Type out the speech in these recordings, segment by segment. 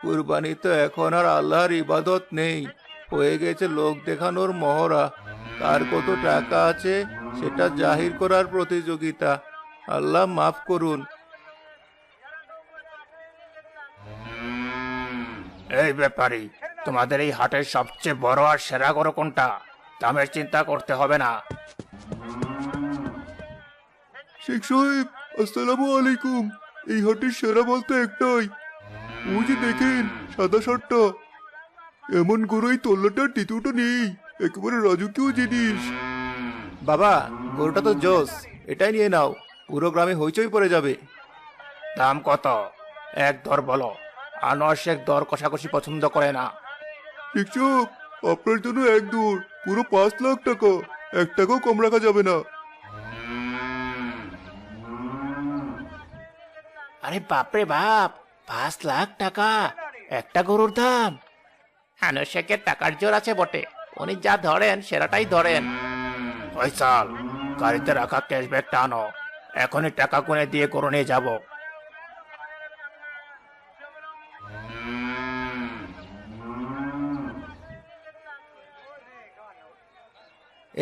কুরবানি তো এখন আর আল্লাহর ইবাদত নেই, হয়ে গেছে লোক দেখানোর মহড়া। কার কত টাকা আছে সেটা জাহির করার প্রতিযোগিতা। আল্লাহ মাফ করুন। এই ব্যাপারী, তোমাদের এই হাটের সবচেয়ে বড় আর সেরা গরু কোনটা? দামের চিন্তা করতে হবে না। শেখ সাহেব, আসসালামু আলাইকুম। এই হাটের সেরা বলতে একটাই, ওই যে দেখেন সাদা শার্টটা। এমন গরুই তল্লাটার দ্বিতীয়টা নেই, একেবারে রাজকীয় জিনিস। বাবা, গরুটা তো জোস, এটাই নিয়ে নাও, পুরো গ্রামে হইচই পড়ে যাবে। দাম কত? এক দর বলো। আনোয়ার শেখ দর কষাকষি পছন্দ করে না। শিক্ষক, আপনার জন্য এক দৌড়, পুরো 5 লাখ টাকা, 1 টাকাও কম রাখা যাবে না। আরে বাপরে বাপ, 5 লাখ টাকা একটা গরুর দাম! আনোয়ার শেখের টাকার জোর আছে বটে, উনি যা ধরেন সেরাটাই ধরেন। ফয়সাল, গাড়িতে রাখা ক্যাশব্যাকটা আনো, এখনই টাকা গুনে দিয়ে গরু নিয়ে যাব।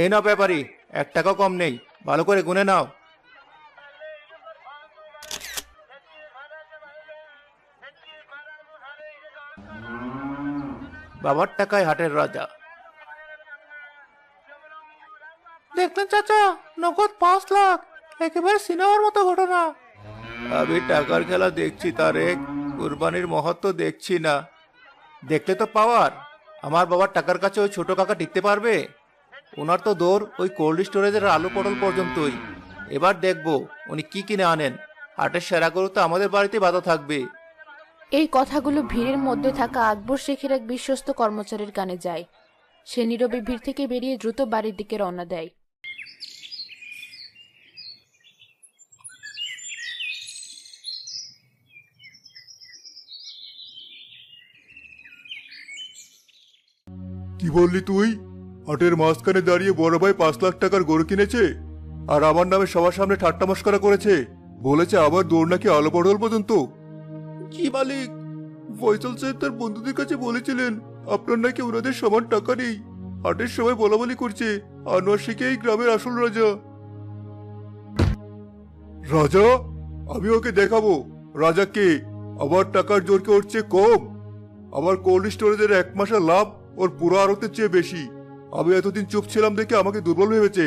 এই নাও ব্যাপারী, 1 টাকাও কম নেই, ভালো করে গুনে নাও। বাবার টাকায় হাটের রাজা। দেখলেন চাচা, নগদ 5 লাখ, একেবারে সিনেমার মতো ঘটনা। আমি টাকার খেলা দেখছি তারেক, কুরবানির মহত্ব দেখছি না। দেখলে তো পাওয়ার, আমার বাবার টাকার কাছে ওই ছোট কাকা টিকতে পারবে? ওনার তো দৌড় ওই কোল্ড স্টোরেজের আলু পটল পর্যন্তই। এবার দেখবো উনি কি কিনে আনেন। হাটের সেরা গরু তো আমাদের বাড়িতে বাধা থাকবে। এই কথাগুলো ভিড়ের মধ্যে থাকা আকবর শেখের এক বিশ্বস্ত কর্মচারীর কানে যায়। সে নীরবে ভিড় থেকে বেরিয়ে দ্রুত বাড়ির দিকে রওনা দেয়। কি বললি তুই? হাটের মাঝখানে দাঁড়িয়ে বড় ভাই 5 লাখ টাকার গরু কিনেছে, আর আমার নামে সবার সামনে ঠাট্টা মশকরা করেছে, বলেছে আবার দৌড় নাকি আলো পটল পর্যন্ত। জি মালিক, ফয়সাল সাহেব তার বন্ধুদের কাছে বলেছিলেন আপনার নাকি ওনাদের সমান টাকা নেই। হাটের সবাই বলাবলি করছে আনোয়ার শেখ এই গ্রামের আসল রাজা। রাজা? আমি ওকে দেখাবো রাজা কে। আমার টাকার জোর কি ওর চেয়ে কম? আমার কোল্ড স্টোরেজের 1 মাসের লাভ ওর পুরো আড়তের চেয়ে বেশি। আমি এতদিন চুপ ছিলাম দেখে আমাকে দুর্বল ভেবেছে।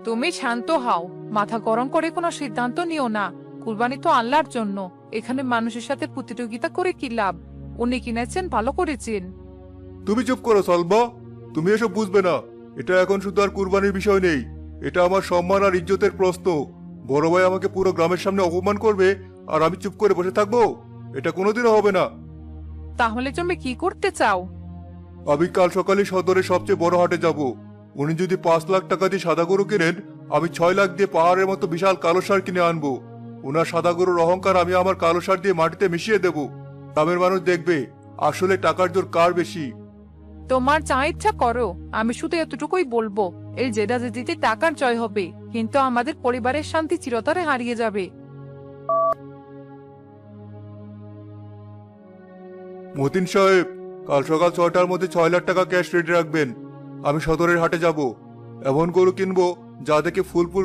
তুমি শান্ত হও, মাথা গরম করে কোনো সিদ্ধান্ত নিও না। কুরবানি তো আল্লাহর জন্য, এখানে মানুষের সাথে প্রতিযোগিতা করে কি লাভ? উনি কিনেছেন, ভালো করেছেন। তুমি চুপ করো সালমা, তুমি এসব বুঝবে না। এটা এখন শুধু আর কুরবানির বিষয় নেই, এটা আমার সম্মান আর ইজ্জতের প্রশ্ন। বড় ভাই আমাকে পুরো গ্রামের সামনে অপমান করবে আর আমি চুপ করে বসে থাকবো? এটা কোনোদিনও হবে না। তাহলে তুমি কি করতে চাও? আমি কাল সকালে সদরের সবচেয়ে বড় হাটে যাব। উনি যদি 5 লাখ টাকা দিয়ে সাদা গরু কেনেন, আমি 6 লাখ দিয়ে পাহাড়ের মতো বিশাল কালো সার কিনে আনবো। ওনার সাদা গরুর অহংকার আমি আমার কালো সার দিয়ে মাটিতে মিশিয়ে দেব। গ্রামের মানুষ দেখবে আসলে টাকার জোর কার বেশি। তোমার যা ইচ্ছা করো, আমি শুধু এতটুকুই বলবো, এই জেদাজেদিতে টাকার জয় হবে, কিন্তু আমাদের পরিবারের শান্তি চিরতরে হারিয়ে যাবে। মতিন সাহেব, কাল সকাল 6টার মধ্যে 6 লাখ টাকা ক্যাশ রেডি রাখবেন। আমি সদরের হাটে যাব, এমন গরু কিনবো যা দেখে ফুলপুর